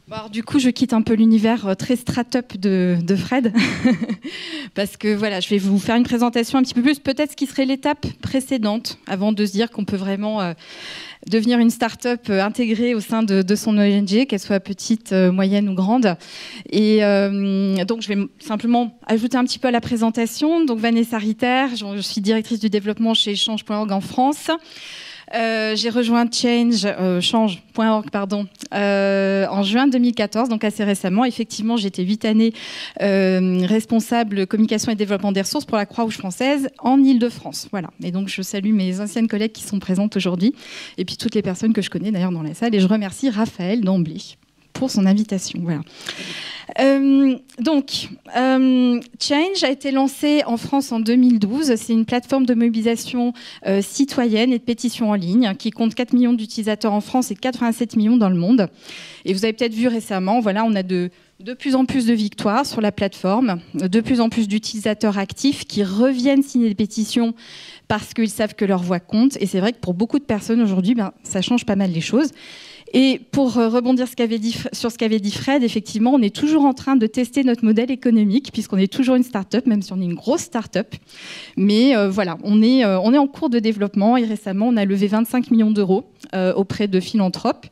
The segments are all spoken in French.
Bon, alors, du coup, je quitte un peu l'univers très start-up de Fred, parce que voilà, je vais vous faire une présentation un petit peu plus, peut-être ce qui serait l'étape précédente, avant de se dire qu'on peut vraiment devenir une start-up intégrée au sein de son ONG, qu'elle soit petite, moyenne ou grande. Et donc, je vais simplement ajouter un petit peu à la présentation. Donc, Vanessa Ritter, je suis directrice du développement chez Change.org en France. J'ai rejoint Change.org en juin 2014, donc assez récemment. Effectivement, j'étais 8 années responsable communication et développement des ressources pour la Croix-Rouge française en Île-de-France. Voilà. Et donc, je salue mes anciennes collègues qui sont présentes aujourd'hui et puis toutes les personnes que je connais d'ailleurs dans la salle. Et je remercie Raphaël d'emblée pour son invitation. Voilà. Change a été lancé en France en 2012. C'est une plateforme de mobilisation citoyenne et de pétition en ligne qui compte 4 millions d'utilisateurs en France et 87 millions dans le monde. Et vous avez peut-être vu récemment, voilà, on a de plus en plus de victoires sur la plateforme, de plus en plus d'utilisateurs actifs qui reviennent signer des pétitions parce qu'ils savent que leur voix compte. Et c'est vrai que pour beaucoup de personnes aujourd'hui, ça change pas mal les choses. Et pour rebondir sur ce qu'avait dit Fred, effectivement, on est toujours en train de tester notre modèle économique, puisqu'on est toujours une start-up, même si on est une grosse start-up. Mais voilà, on est en cours de développement et récemment, on a levé 25 millions d'euros auprès de philanthropes.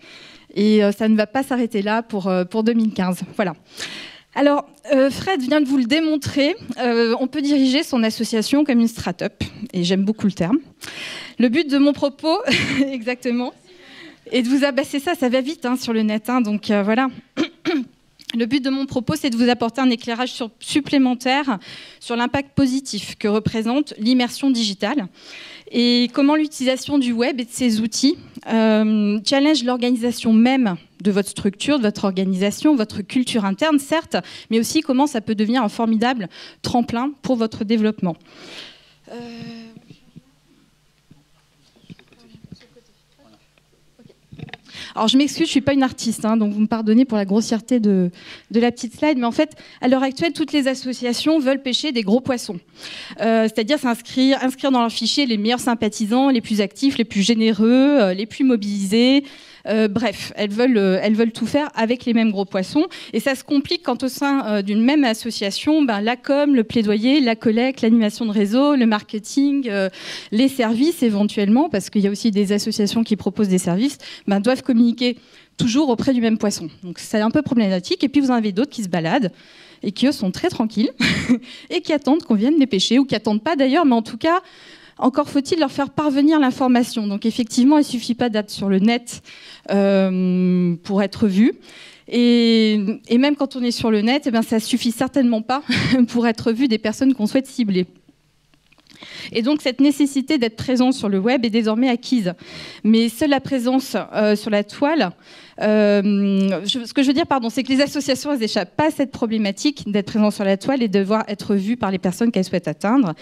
Et ça ne va pas s'arrêter là pour 2015. Voilà. Alors, Fred vient de vous le démontrer, on peut diriger son association comme une start-up, et j'aime beaucoup le terme. Le but de mon propos, exactement, et de vous abaisser ça va vite sur le net, donc voilà. Le but de mon propos, c'est de vous apporter un éclairage supplémentaire sur l'impact positif que représente l'immersion digitale et comment l'utilisation du web et de ces outils challenge l'organisation même de votre structure, de votre organisation, votre culture interne, certes, mais aussi comment ça peut devenir un formidable tremplin pour votre développement. Alors, je m'excuse, je ne suis pas une artiste, donc vous me pardonnez pour la grossièreté de la petite slide, mais en fait, à l'heure actuelle, toutes les associations veulent pêcher des gros poissons. C'est-à-dire inscrire dans leur fichier les meilleurs sympathisants, les plus actifs, les plus généreux, les plus mobilisés. Bref, elles veulent tout faire avec les mêmes gros poissons. Et ça se complique quand au sein d'une même association, la com, le plaidoyer, la collecte, l'animation de réseau, le marketing, les services éventuellement, parce qu'il y a aussi des associations qui proposent des services, doivent communiquer toujours auprès du même poisson. Donc c'est un peu problématique. Et puis vous en avez d'autres qui se baladent et qui, eux, sont très tranquilles et qui attendent qu'on vienne les pêcher, ou qui attendent pas d'ailleurs, mais en tout cas... Encore faut-il leur faire parvenir l'information. Donc effectivement, il ne suffit pas d'être sur le net pour être vu. Et même quand on est sur le net, ça ne suffit certainement pas pour être vu des personnes qu'on souhaite cibler. Et donc cette nécessité d'être présent sur le web est désormais acquise. Mais seule la présence sur la toile... ce que je veux dire, c'est que les associations, elles n'échappent pas à cette problématique d'être présentes sur la toile et de devoir être vues par les personnes qu'elles souhaitent atteindre.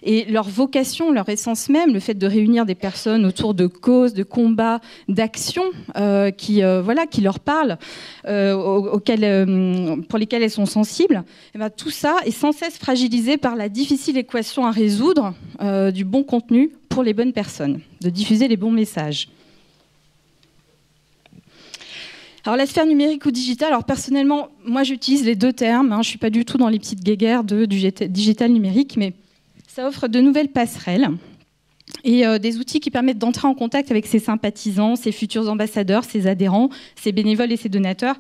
Et leur vocation, leur essence même, le fait de réunir des personnes autour de causes, de combats, d'actions qui leur parlent, pour lesquelles elles sont sensibles, tout ça est sans cesse fragilisé par la difficile équation à résoudre du bon contenu pour les bonnes personnes, de diffuser les bons messages. Alors la sphère numérique ou digitale, alors personnellement, moi j'utilise les deux termes, je ne suis pas du tout dans les petites guéguerres du digital numérique, mais ça offre de nouvelles passerelles et des outils qui permettent d'entrer en contact avec ses sympathisants, ses futurs ambassadeurs, ses adhérents, ses bénévoles et ses donateurs.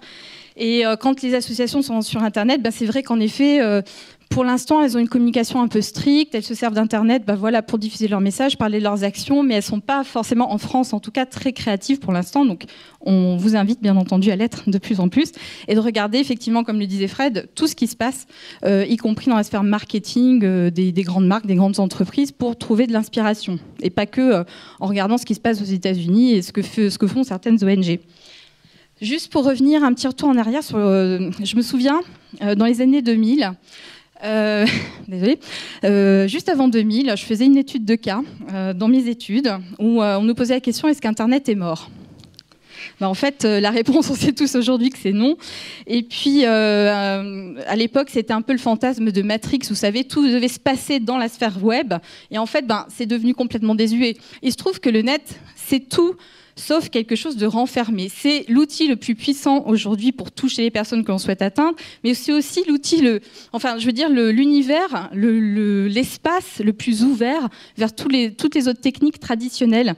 Et quand les associations sont sur Internet, c'est vrai qu'en effet... pour l'instant, elles ont une communication un peu stricte. Elles se servent d'Internet pour diffuser leurs messages, parler de leurs actions, mais elles ne sont pas forcément, en France en tout cas, très créatives pour l'instant. Donc, on vous invite bien entendu à l'être de plus en plus et de regarder effectivement, comme le disait Fred, tout ce qui se passe, y compris dans la sphère marketing des grandes marques, des grandes entreprises, pour trouver de l'inspiration. Et pas que en regardant ce qui se passe aux États-Unis et ce que font certaines ONG. Juste pour revenir un petit retour en arrière, je me souviens, dans les années 2000... désolée. Juste avant 2000, je faisais une étude de cas dans mes études où on nous posait la question: est-ce qu'Internet est mort ? En fait, la réponse, on sait tous aujourd'hui que c'est non. Et puis, à l'époque, c'était un peu le fantasme de Matrix. Vous savez, tout devait se passer dans la sphère web. Et en fait, c'est devenu complètement désuet. Il se trouve que le net, c'est tout sauf quelque chose de renfermé. C'est l'outil le plus puissant aujourd'hui pour toucher les personnes que l'on souhaite atteindre, mais c'est aussi l'outil, l'univers, l'espace le plus ouvert vers toutes les autres techniques traditionnelles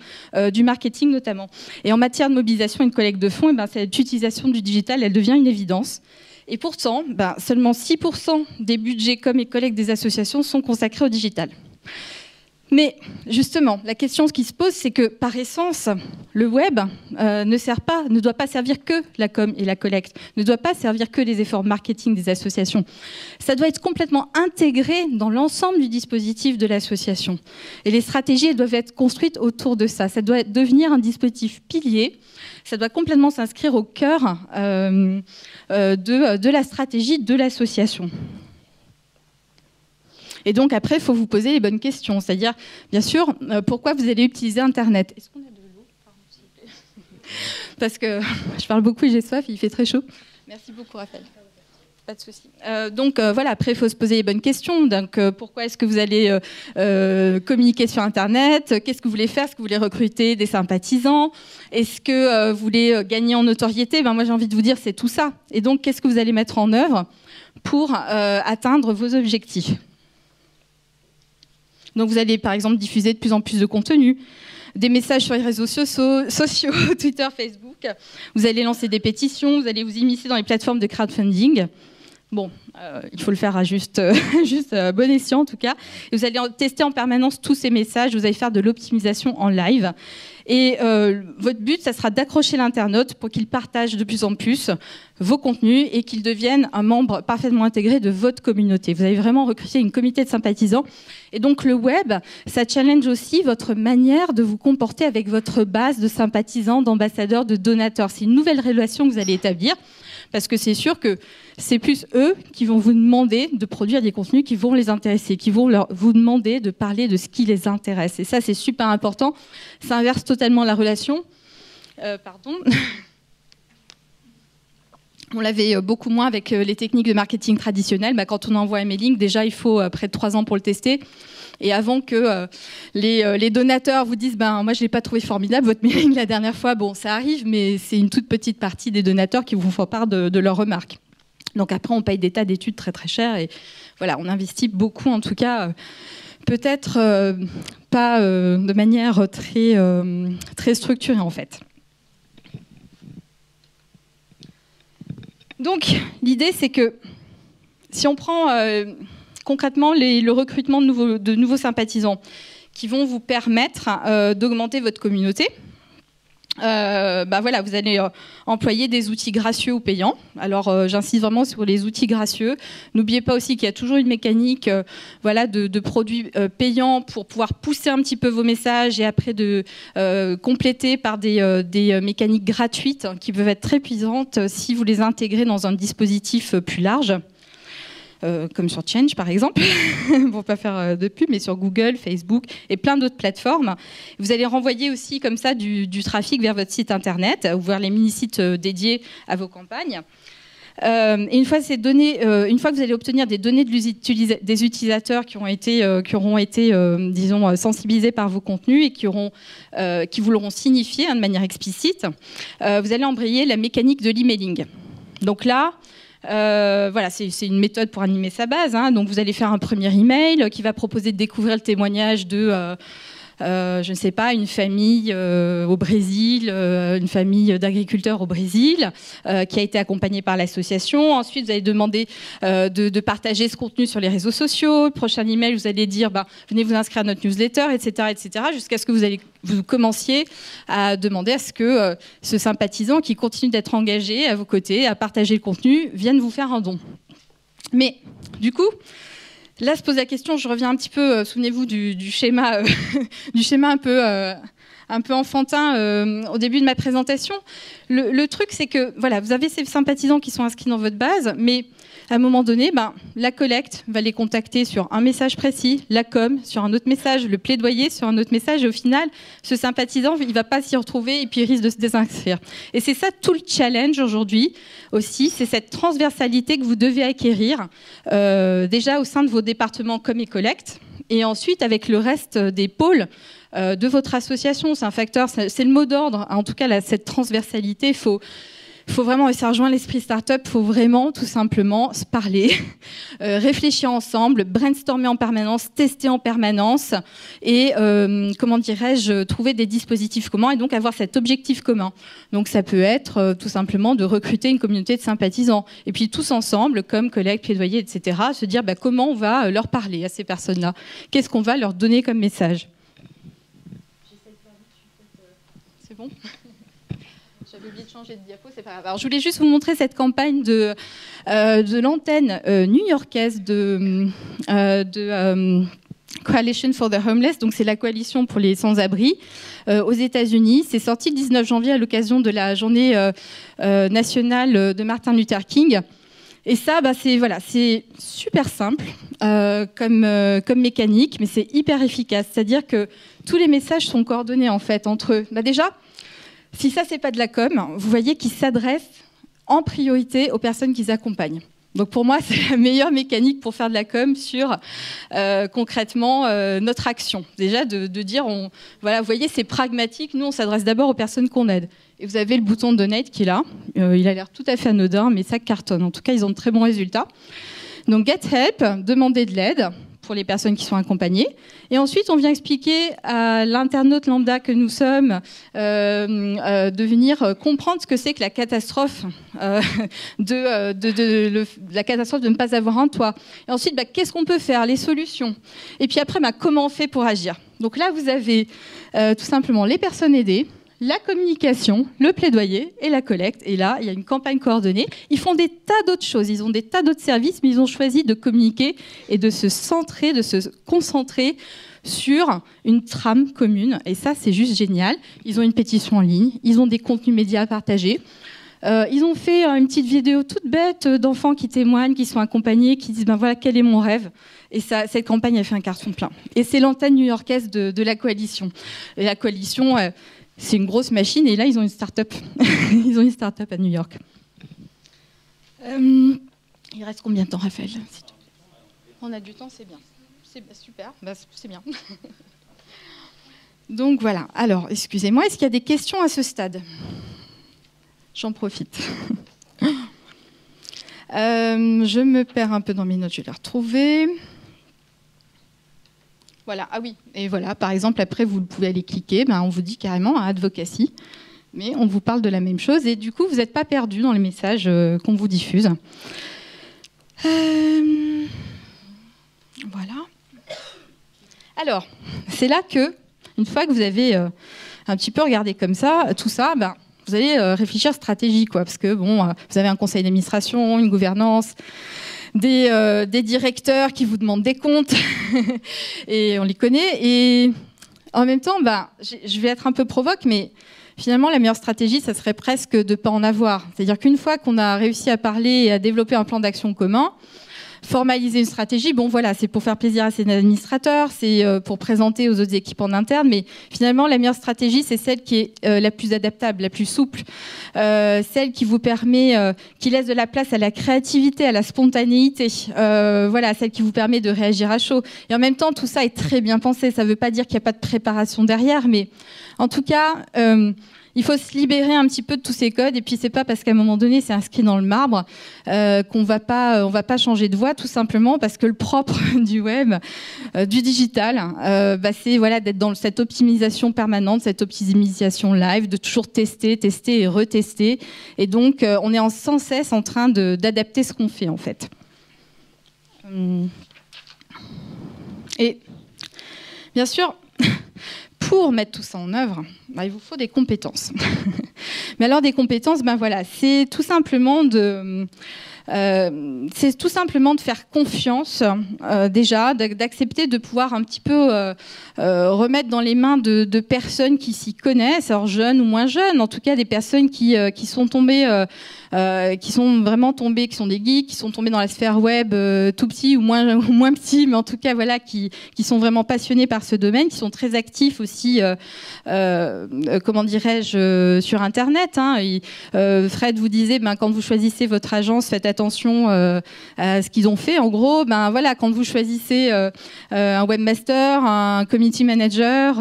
du marketing notamment. Et en matière de mobilisation et de collecte de fonds, cette utilisation du digital, elle devient une évidence. Et pourtant, seulement 6% des budgets com et collecte des associations sont consacrés au digital. Mais justement, la question qui se pose, c'est que par essence, le web ne doit pas servir que la com et la collecte, ne doit pas servir que les efforts marketing des associations. Ça doit être complètement intégré dans l'ensemble du dispositif de l'association. Et les stratégies, elles doivent être construites autour de ça. Ça doit devenir un dispositif pilier. Ça doit complètement s'inscrire au cœur de la stratégie de l'association. Et donc après, il faut vous poser les bonnes questions. C'est-à-dire, bien sûr, pourquoi vous allez utiliser Internet? Est-ce qu'on a de l'eau? Parce que je parle beaucoup et j'ai soif, il fait très chaud. Merci beaucoup, Raphaël. Pas de souci. Voilà, après, il faut se poser les bonnes questions. Donc, pourquoi est-ce que vous allez communiquer sur Internet? Qu'est-ce que vous voulez faire? Est-ce que vous voulez recruter des sympathisants? Est-ce que vous voulez gagner en notoriété? Moi, j'ai envie de vous dire, c'est tout ça. Et donc, qu'est-ce que vous allez mettre en œuvre pour atteindre vos objectifs? Donc vous allez par exemple diffuser de plus en plus de contenu, des messages sur les réseaux sociaux, Twitter, Facebook. Vous allez lancer des pétitions, vous allez vous immiscer dans les plateformes de crowdfunding. Bon, il faut le faire à juste bon escient en tout cas. Et vous allez tester en permanence tous ces messages, vous allez faire de l'optimisation en live. Et votre but, ça sera d'accrocher l'internaute pour qu'il partage de plus en plus vos contenus et qu'il devienne un membre parfaitement intégré de votre communauté. Vous allez vraiment recruter une communauté de sympathisants. Et donc le web, ça challenge aussi votre manière de vous comporter avec votre base de sympathisants, d'ambassadeurs, de donateurs. C'est une nouvelle relation que vous allez établir. Parce que c'est sûr que c'est plus eux qui vont vous demander de produire des contenus qui vont les intéresser, qui vont vous demander de parler de ce qui les intéresse. Et ça, c'est super important. Ça inverse totalement la relation. On l'avait beaucoup moins avec les techniques de marketing traditionnelles. Quand on envoie un mailing, déjà, il faut près de 3 ans pour le tester. Et avant que les donateurs vous disent moi je l'ai pas trouvé formidable votre mailing la dernière fois, bon ça arrive, mais c'est une toute petite partie des donateurs qui vous font part de leurs remarques. Donc après on paye des tas d'études très très chères et voilà, on investit beaucoup en tout cas, peut-être pas de manière très structurée en fait. Donc l'idée c'est que si on prend concrètement le recrutement de nouveaux sympathisants qui vont vous permettre d'augmenter votre communauté. Voilà, vous allez employer des outils gracieux ou payants. Alors j'insiste vraiment sur les outils gracieux. N'oubliez pas aussi qu'il y a toujours une mécanique de produits payants pour pouvoir pousser un petit peu vos messages et après de compléter par des mécaniques gratuites qui peuvent être très puissantes si vous les intégrez dans un dispositif plus large. Comme sur Change par exemple, pour pas faire de pub, mais sur Google, Facebook et plein d'autres plateformes. Vous allez renvoyer aussi comme ça du trafic vers votre site internet ou vers les mini-sites dédiés à vos campagnes. Et une fois que vous allez obtenir des données des utilisateurs qui auront été disons, sensibilisés par vos contenus et qui vous l'auront signifié de manière explicite, vous allez embrayer la mécanique de l'emailing. Donc là, c'est une méthode pour animer sa base. Donc vous allez faire un premier email qui va proposer de découvrir le témoignage de, je ne sais pas, une famille au Brésil, une famille d'agriculteurs au Brésil, qui a été accompagnée par l'association. Ensuite, vous allez demander de partager ce contenu sur les réseaux sociaux. Le prochain email, vous allez dire, venez vous inscrire à notre newsletter, etc., jusqu'à ce que vous commenciez à demander à ce que ce sympathisant qui continue d'être engagé à vos côtés, à partager le contenu, vienne vous faire un don. Mais du coup, là se pose la question, je reviens un petit peu, souvenez-vous du schéma, du schéma un peu enfantin au début de ma présentation. Le truc, c'est que voilà, vous avez ces sympathisants qui sont inscrits dans votre base, mais à un moment donné, la collecte va les contacter sur un message précis, la com sur un autre message, le plaidoyer sur un autre message, et au final, ce sympathisant, il ne va pas s'y retrouver et puis il risque de se désinscrire. Et c'est ça tout le challenge aujourd'hui aussi, c'est cette transversalité que vous devez acquérir déjà au sein de vos départements com et collecte, et ensuite avec le reste des pôles de votre association. C'est un facteur, c'est le mot d'ordre. En tout cas, cette transversalité, il faut vraiment, et ça rejoint l'esprit start-up, il faut vraiment tout simplement se parler, réfléchir ensemble, brainstormer en permanence, tester en permanence et, comment dirais-je, trouver des dispositifs communs et donc avoir cet objectif commun. Donc ça peut être tout simplement de recruter une communauté de sympathisants et puis tous ensemble, comme collègues, plaidoyers, etc., se dire comment on va leur parler à ces personnes-là, qu'est-ce qu'on va leur donner comme message. C'est bon ? J'avais oublié de changer de diapo, c'est pas grave. Alors, je voulais juste vous montrer cette campagne de l'antenne new-yorkaise de Coalition for the Homeless, donc c'est la coalition pour les sans-abri aux États-Unis. C'est sorti le 19 janvier à l'occasion de la journée nationale de Martin Luther King. Et ça, c'est super simple comme mécanique, mais c'est hyper efficace. C'est-à-dire que tous les messages sont coordonnés en fait entre eux. Déjà, si ça, c'est pas de la com, vous voyez qu'ils s'adressent en priorité aux personnes qu'ils accompagnent. Donc pour moi, c'est la meilleure mécanique pour faire de la com sur concrètement notre action. Déjà de dire, voilà, vous voyez, c'est pragmatique. Nous, on s'adresse d'abord aux personnes qu'on aide. Et vous avez le bouton Donate qui est là. Il a l'air tout à fait anodin, mais ça cartonne. En tout cas, ils ont de très bons résultats. Donc Get Help, demander de l'aide pour les personnes qui sont accompagnées. Et ensuite, on vient expliquer à l'internaute lambda que nous sommes de venir comprendre ce que c'est que la catastrophe, la catastrophe de ne pas avoir un toit. Et ensuite, qu'est-ce qu'on peut faire, les solutions. Et puis après, comment on fait pour agir. Donc là, vous avez tout simplement les personnes aidées, la communication, le plaidoyer et la collecte. Et là, il y a une campagne coordonnée. Ils font des tas d'autres choses, ils ont des tas d'autres services, mais ils ont choisi de communiquer et de se centrer, de se concentrer sur une trame commune. Et ça, c'est juste génial. Ils ont une pétition en ligne, ils ont des contenus médias à partager. Ils ont fait une petite vidéo toute bête d'enfants qui témoignent, qui sont accompagnés, qui disent voilà, quel est mon rêve. Et ça, cette campagne a fait un carton plein. Et c'est l'antenne new-yorkaise de la coalition. Et la coalition... c'est une grosse machine et là, ils ont une start-up. Ils ont une start-up à New York. Il reste combien de temps, Raphaël ? On a du temps, c'est bien. C'est super, c'est bien. Donc voilà. Alors, excusez-moi, est-ce qu'il y a des questions à ce stade ? J'en profite. Je me perds un peu dans mes notes, je vais les retrouver. Voilà, ah oui, et voilà, par exemple, après, vous pouvez aller cliquer, on vous dit carrément Advocacy, mais on vous parle de la même chose, et du coup, vous n'êtes pas perdu dans les messages qu'on vous diffuse. Voilà. Alors, c'est là que, une fois que vous avez un petit peu regardé comme ça, tout ça, vous allez réfléchir stratégie, quoi, parce que, vous avez un conseil d'administration, une gouvernance, des directeurs qui vous demandent des comptes et on les connaît et en même temps je vais être un peu provoque mais finalement la meilleure stratégie ça serait presque de ne pas en avoir, c'est-à-dire qu'une fois qu'on a réussi à parler et à développer un plan d'action commun, formaliser une stratégie, voilà, c'est pour faire plaisir à ses administrateurs, c'est pour présenter aux autres équipes en interne, mais finalement, la meilleure stratégie, c'est celle qui est la plus adaptable, la plus souple, celle qui vous permet, qui laisse de la place à la créativité, à la spontanéité, voilà, celle qui vous permet de réagir à chaud. Et en même temps, tout ça est très bien pensé. Ça ne veut pas dire qu'il n'y a pas de préparation derrière, mais en tout cas... il faut se libérer un petit peu de tous ces codes et puis c'est pas parce qu'à un moment donné c'est inscrit dans le marbre qu'on va pas changer de voie, tout simplement parce que le propre du web, du digital, c'est voilà, d'être dans cette optimisation permanente, cette optimisation live, de toujours tester et retester et donc on est sans cesse en train d'adapter ce qu'on fait en fait. Et bien sûr, pour mettre tout ça en œuvre, il vous faut des compétences. Mais alors des compétences, voilà, c'est tout simplement de faire confiance déjà, d'accepter de pouvoir un petit peu remettre dans les mains de personnes qui s'y connaissent, alors jeunes ou moins jeunes, en tout cas des personnes qui sont tombées, qui sont vraiment tombées, qui sont des geeks, qui sont tombées dans la sphère web tout petits ou moins petits, mais en tout cas voilà, qui sont vraiment passionnés par ce domaine, qui sont très actifs aussi, comment dirais-je, sur Internet. Fred vous disait, quand vous choisissez votre agence, faites attention attention à ce qu'ils ont fait. En gros, ben voilà, quand vous choisissez un webmaster, un community manager,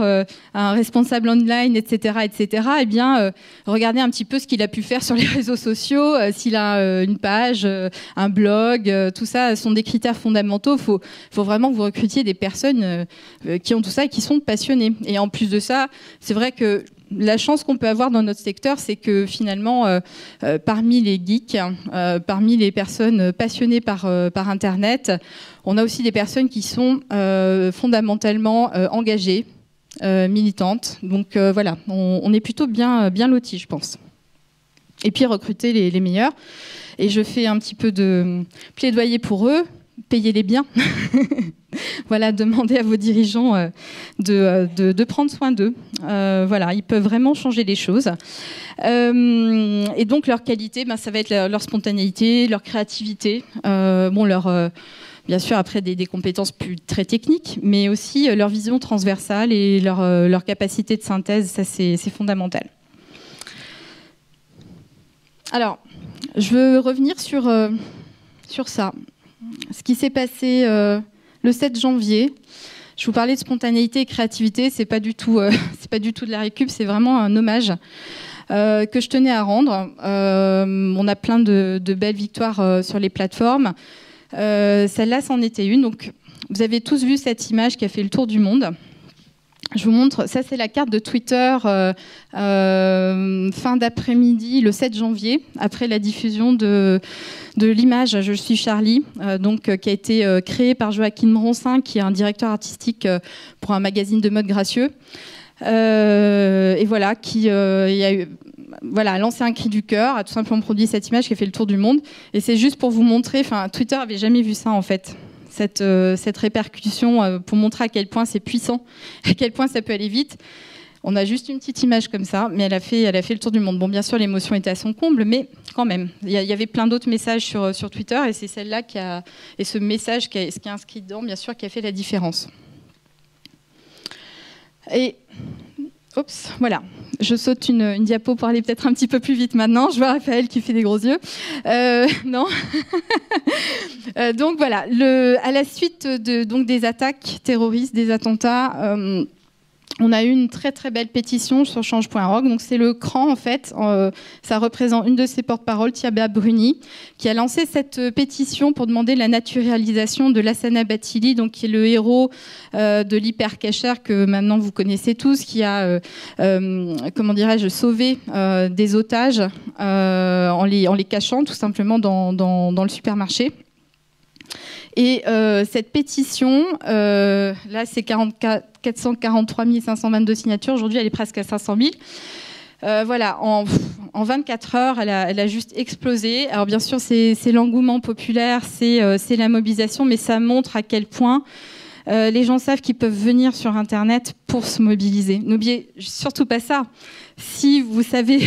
un responsable online, etc., eh bien, regardez un petit peu ce qu'il a pu faire sur les réseaux sociaux, s'il a une page, un blog, tout ça sont des critères fondamentaux. Faut vraiment que vous recrutiez des personnes qui ont tout ça et qui sont passionnées. Et en plus de ça, c'est vrai que la chance qu'on peut avoir dans notre secteur, c'est que finalement, parmi les geeks, parmi les personnes passionnées par Internet, on a aussi des personnes qui sont fondamentalement engagées, militantes. Donc voilà, on est plutôt bien lotis, je pense. Et puis recruter les meilleurs. Et je fais un petit peu de plaidoyer pour eux. Payez-les bien. Voilà, demandez à vos dirigeants de prendre soin d'eux. Voilà, ils peuvent vraiment changer les choses. Et donc leur qualité, ben, ça va être leur spontanéité, leur créativité, bien sûr après des compétences plus très techniques, mais aussi leur vision transversale et leur capacité de synthèse, ça c'est fondamental. Alors, je veux revenir sur ça. Ce qui s'est passé le 7 janvier. Je vous parlais de spontanéité et créativité. C'est pas du tout de la récup, c'est vraiment un hommage que je tenais à rendre. On a plein de belles victoires sur les plateformes. Celle-là, c'en était une. Donc, vous avez tous vu cette image qui a fait le tour du monde. Je vous montre, ça c'est la carte de Twitter fin d'après-midi, le 7 janvier, après la diffusion de l'image Je suis Charlie, qui a été créée par Joachim Ronsin, qui est un directeur artistique pour un magazine de mode gracieux. Et voilà, qui a lancé un cri du cœur, a tout simplement produit cette image qui a fait le tour du monde. Et c'est juste pour vous montrer, Twitter n'avait jamais vu ça en fait. Cette répercussion pour montrer à quel point c'est puissant, à quel point ça peut aller vite. On a juste une petite image comme ça, mais elle a fait le tour du monde. Bon, bien sûr, l'émotion était à son comble, mais quand même. Il y avait plein d'autres messages sur Twitter, et c'est celle-là et ce message, ce qui est inscrit dedans, bien sûr, qui a fait la différence. Et... Oups, voilà. Je saute une diapo pour aller peut-être un petit peu plus vite maintenant. Je vois Raphaël qui fait des gros yeux. Non. Donc voilà, à la suite des attaques terroristes, des attentats, on a eu une très très belle pétition sur change.org. Donc c'est le CRAN en fait. Ça représente une de ses porte-paroles, Tiaba Bruni, qui a lancé cette pétition pour demander la naturalisation de Lassana Bathily, donc qui est le héros de l'hypercacher que maintenant vous connaissez tous, qui a sauvé des otages en les cachant tout simplement dans le supermarché. Et cette pétition, là c'est 443 522 signatures, aujourd'hui elle est presque à 500 000. Voilà, en 24 heures, elle a juste explosé. Alors bien sûr, c'est l'engouement populaire, c'est la mobilisation, mais ça montre à quel point les gens savent qu'ils peuvent venir sur Internet pour se mobiliser. N'oubliez surtout pas ça. Si vous savez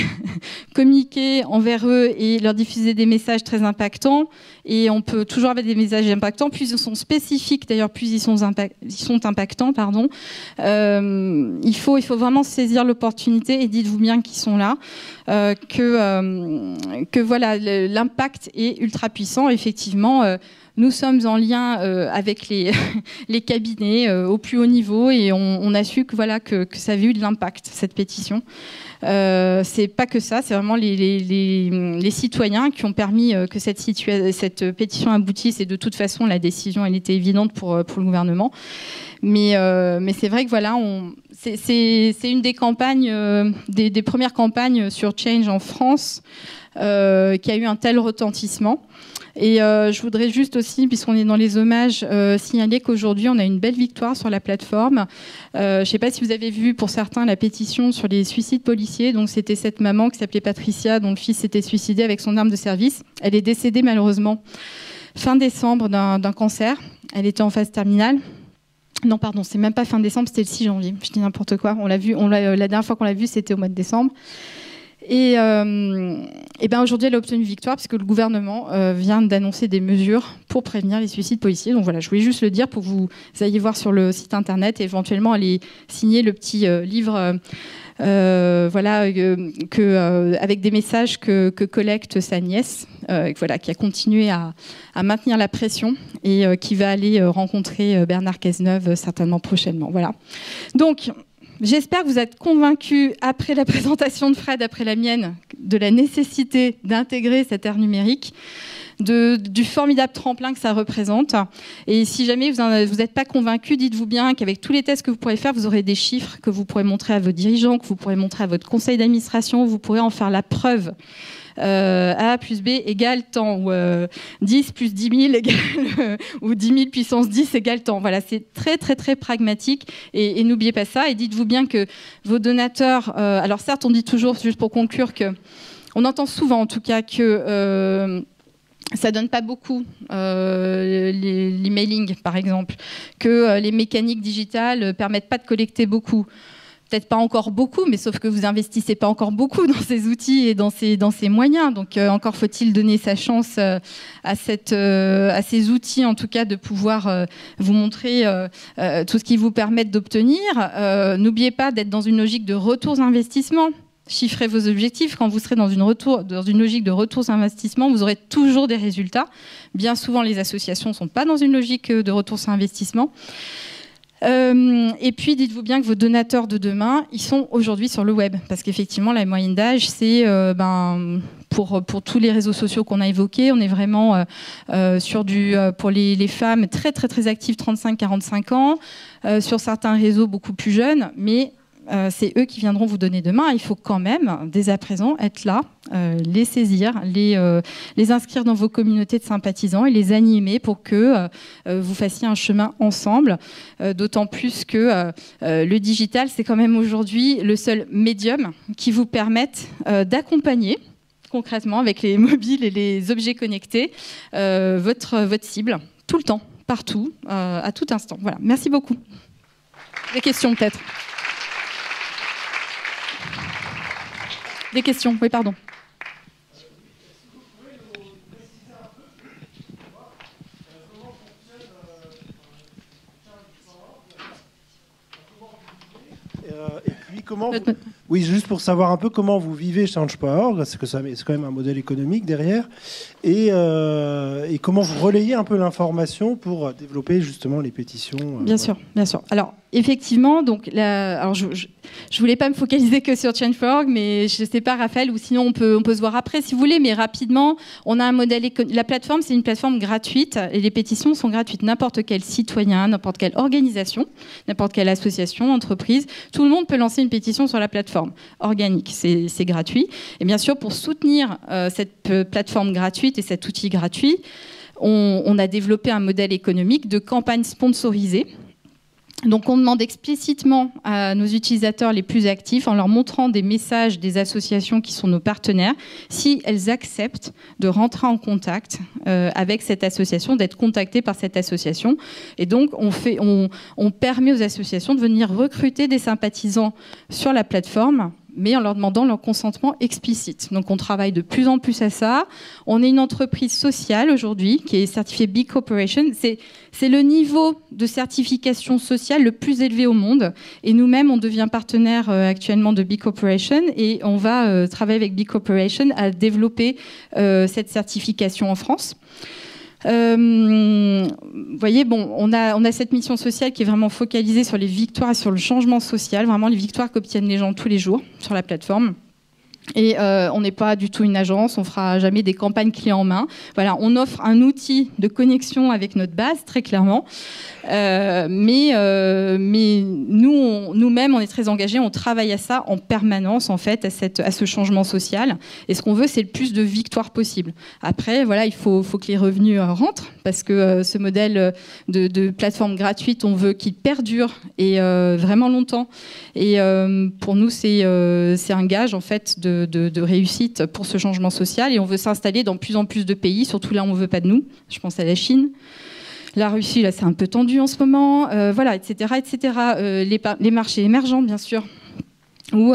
communiquer envers eux et leur diffuser des messages très impactants, et on peut toujours avoir des messages impactants, plus ils sont spécifiques d'ailleurs, plus ils sont impactants, pardon. Il faut vraiment saisir l'opportunité et dites-vous bien qu'ils sont là, que voilà, l'impact est ultra puissant. Effectivement, nous sommes en lien avec les cabinets au plus haut niveau et on a su que ça avait eu de l'impact, cette pétition. C'est pas que ça, c'est vraiment les citoyens qui ont permis que cette pétition aboutisse, et de toute façon la décision elle était évidente pour le gouvernement. Mais c'est vrai que voilà, c'est une des campagnes, des premières campagnes sur Change en France qui a eu un tel retentissement. Et je voudrais juste aussi, puisqu'on est dans les hommages, signaler qu'aujourd'hui on a une belle victoire sur la plateforme. Je ne sais pas si vous avez vu pour certains la pétition sur les suicides policiers. Donc c'était cette maman qui s'appelait Patricia, dont le fils s'était suicidé avec son arme de service. Elle est décédée malheureusement fin décembre d'un cancer. Elle était en phase terminale. Non, pardon, c'est même pas fin décembre, c'était le 6 janvier. Je dis n'importe quoi. La dernière fois qu'on l'a vue, c'était au mois de décembre. Et aujourd'hui, elle a obtenu une victoire puisque le gouvernement vient d'annoncer des mesures pour prévenir les suicides policiers. Donc voilà, je voulais juste le dire pour que vous alliez voir sur le site internet et éventuellement aller signer le petit livre avec des messages que collecte sa nièce, voilà, qui a continué à maintenir la pression et qui va aller rencontrer Bernard Cazeneuve certainement prochainement. Voilà. Donc, j'espère que vous êtes convaincus, après la présentation de Fred, après la mienne, de la nécessité d'intégrer cette ère numérique, du formidable tremplin que ça représente. Et si jamais vous n'êtes pas convaincu, dites-vous bien qu'avec tous les tests que vous pourrez faire, vous aurez des chiffres que vous pourrez montrer à vos dirigeants, que vous pourrez montrer à votre conseil d'administration, vous pourrez en faire la preuve. A plus B égale temps, ou 10 plus 10 000 égale, ou 10 000 puissance 10 égale temps. Voilà, c'est très très très pragmatique et n'oubliez pas ça. Et dites-vous bien que vos donateurs, alors certes on dit toujours, juste pour conclure, que on entend souvent en tout cas que ça donne pas beaucoup, l'emailing par exemple, que les mécaniques digitales permettent pas de collecter beaucoup. Peut-être pas encore beaucoup, mais sauf que vous investissez pas encore beaucoup dans ces outils et dans ces moyens. Donc encore faut-il donner sa chance à ces outils, en tout cas, de pouvoir vous montrer tout ce qui vous permet d'obtenir. N'oubliez pas d'être dans une logique de retours investissement. Chiffrez vos objectifs. Quand vous serez dans une logique de retours investissement, vous aurez toujours des résultats. Bien souvent, les associations ne sont pas dans une logique de retours investissement. Et puis, dites-vous bien que vos donateurs de demain, ils sont aujourd'hui sur le web. Parce qu'effectivement, la moyenne d'âge, c'est pour tous les réseaux sociaux qu'on a évoqués, on est vraiment sur pour les femmes très, très, très actives, 35-45 ans, sur certains réseaux beaucoup plus jeunes, mais c'est eux qui viendront vous donner demain. Il faut quand même, dès à présent, être là, les saisir, les inscrire dans vos communautés de sympathisants et les animer pour que vous fassiez un chemin ensemble. D'autant plus que le digital, c'est quand même aujourd'hui le seul médium qui vous permette d'accompagner concrètement avec les mobiles et les objets connectés votre cible, tout le temps, partout, à tout instant. Voilà, merci beaucoup. Des questions peut-être ? Des questions, oui, pardon. Et puis comment oui, juste pour savoir un peu comment vous vivez Change.org, parce que c'est quand même un modèle économique derrière, et comment vous relayez un peu l'information pour développer justement les pétitions. Bien sûr, bien sûr. Alors effectivement, donc alors je voulais pas me focaliser que sur Change.org, mais je sais pas Raphaël, ou sinon on peut se voir après si vous voulez, mais rapidement, on a un modèle la plateforme, c'est une plateforme gratuite et les pétitions sont gratuites. N'importe quel citoyen, n'importe quelle organisation, n'importe quelle association, entreprise, tout le monde peut lancer une pétition sur la plateforme organique, c'est gratuit. Et bien sûr, pour soutenir cette plateforme gratuite et cet outil gratuit, on a développé un modèle économique de campagne sponsorisée. Donc on demande explicitement à nos utilisateurs les plus actifs, en leur montrant des messages des associations qui sont nos partenaires, si elles acceptent de rentrer en contact avec cette association, d'être contactées par cette association. Et donc on permet aux associations de venir recruter des sympathisants sur la plateforme, mais en leur demandant leur consentement explicite. Donc on travaille de plus en plus à ça. On est une entreprise sociale aujourd'hui qui est certifiée B Corporation. C'est le niveau de certification sociale le plus élevé au monde. Et nous-mêmes, on devient partenaire actuellement de B Corporation et on va travailler avec B Corporation à développer cette certification en France. Vous voyez, bon, on a cette mission sociale qui est vraiment focalisée sur les victoires et sur le changement social, vraiment les victoires qu'obtiennent les gens tous les jours sur la plateforme. Et on n'est pas du tout une agence, on fera jamais des campagnes clés en main. Voilà, on offre un outil de connexion avec notre base, très clairement. Mais nous-mêmes, on est très engagés, on travaille à ça en permanence, en fait, à ce changement social. Et ce qu'on veut, c'est le plus de victoires possible. Après, voilà, il faut que les revenus rentrent, parce que ce modèle de plateforme gratuite, on veut qu'il perdure et vraiment longtemps. Et pour nous, c'est un gage, en fait, de réussite pour ce changement social. Et on veut s'installer dans plus en plus de pays, surtout là où on ne veut pas de nous. Je pense à la Chine. La Russie, là, c'est un peu tendu en ce moment. Voilà, etc., etc. Les marchés émergents, bien sûr. Ou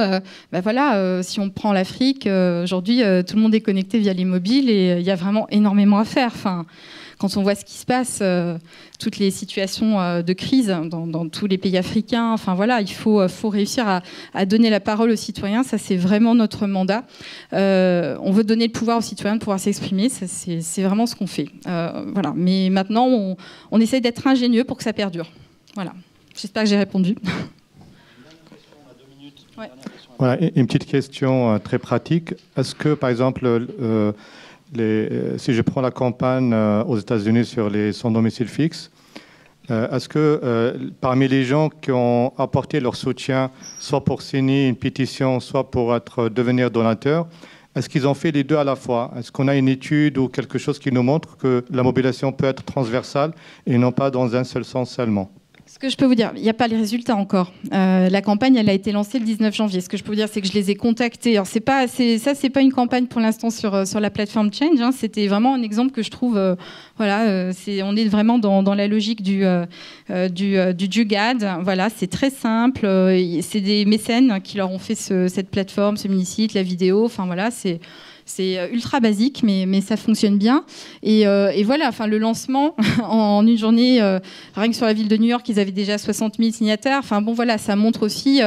voilà, si on prend l'Afrique, aujourd'hui, tout le monde est connecté via les mobiles et il y a vraiment énormément à faire. Enfin, quand on voit ce qui se passe, toutes les situations de crise dans tous les pays africains, enfin voilà, il faut réussir à donner la parole aux citoyens. Ça, c'est vraiment notre mandat. On veut donner le pouvoir aux citoyens de pouvoir s'exprimer. C'est vraiment ce qu'on fait. Voilà. Mais maintenant, on essaye d'être ingénieux pour que ça perdure. Voilà. J'espère que j'ai répondu. Ouais. Voilà, une petite question très pratique. Est-ce que, par exemple, si je prends la campagne aux États-Unis sur les sans domicile fixe, est-ce que parmi les gens qui ont apporté leur soutien, soit pour signer une pétition, soit pour devenir donateur, est-ce qu'ils ont fait les deux à la fois? Est-ce qu'on a une étude ou quelque chose qui nous montre que la mobilisation peut être transversale et non pas dans un seul sens seulement? Ce que je peux vous dire, il n'y a pas les résultats encore. La campagne, elle a été lancée le 19 janvier. Ce que je peux vous dire, c'est que je les ai contactés. Alors, c'est pas une campagne pour l'instant sur la plateforme Change. Hein. C'était vraiment un exemple que je trouve. Voilà, on est vraiment dans la logique du GAD. Voilà, c'est très simple. C'est des mécènes qui leur ont fait cette plateforme, ce mini-site, la vidéo. Enfin voilà, c'est ultra basique, mais ça fonctionne bien. Et voilà, enfin, le lancement, en une journée, rien que sur la ville de New York, ils avaient déjà 60 000 signataires. Enfin bon, voilà, ça montre aussi...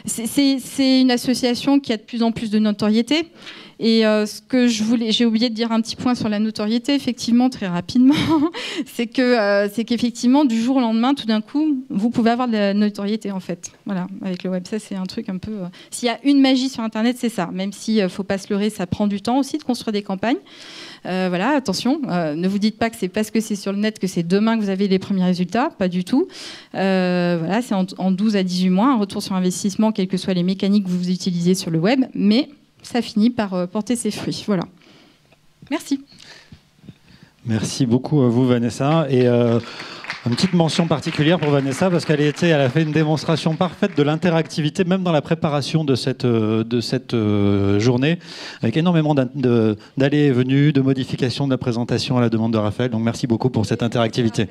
c'est une association qui a de plus en plus de notoriété. Et ce que j'ai oublié de dire un petit point sur la notoriété, effectivement, très rapidement, c'est qu'effectivement, du jour au lendemain, tout d'un coup, vous pouvez avoir de la notoriété, en fait. Voilà, avec le web, ça, c'est un truc un peu... S'il y a une magie sur Internet, c'est ça. Même s'il ne faut pas se leurrer, ça prend du temps aussi de construire des campagnes. Voilà, attention, ne vous dites pas que c'est parce que c'est sur le net que c'est demain que vous avez les premiers résultats, pas du tout. Voilà, c'est en 12 à 18 mois, un retour sur investissement, quelles que soient les mécaniques que vous utilisez sur le web, mais ça finit par porter ses fruits. Voilà. Merci. Merci beaucoup à vous, Vanessa. Et une petite mention particulière pour Vanessa, parce qu'elle a fait une démonstration parfaite de l'interactivité, même dans la préparation de cette journée, avec énormément d'allées et venues, de modifications de la présentation à la demande de Raphaël. Donc merci beaucoup pour cette interactivité.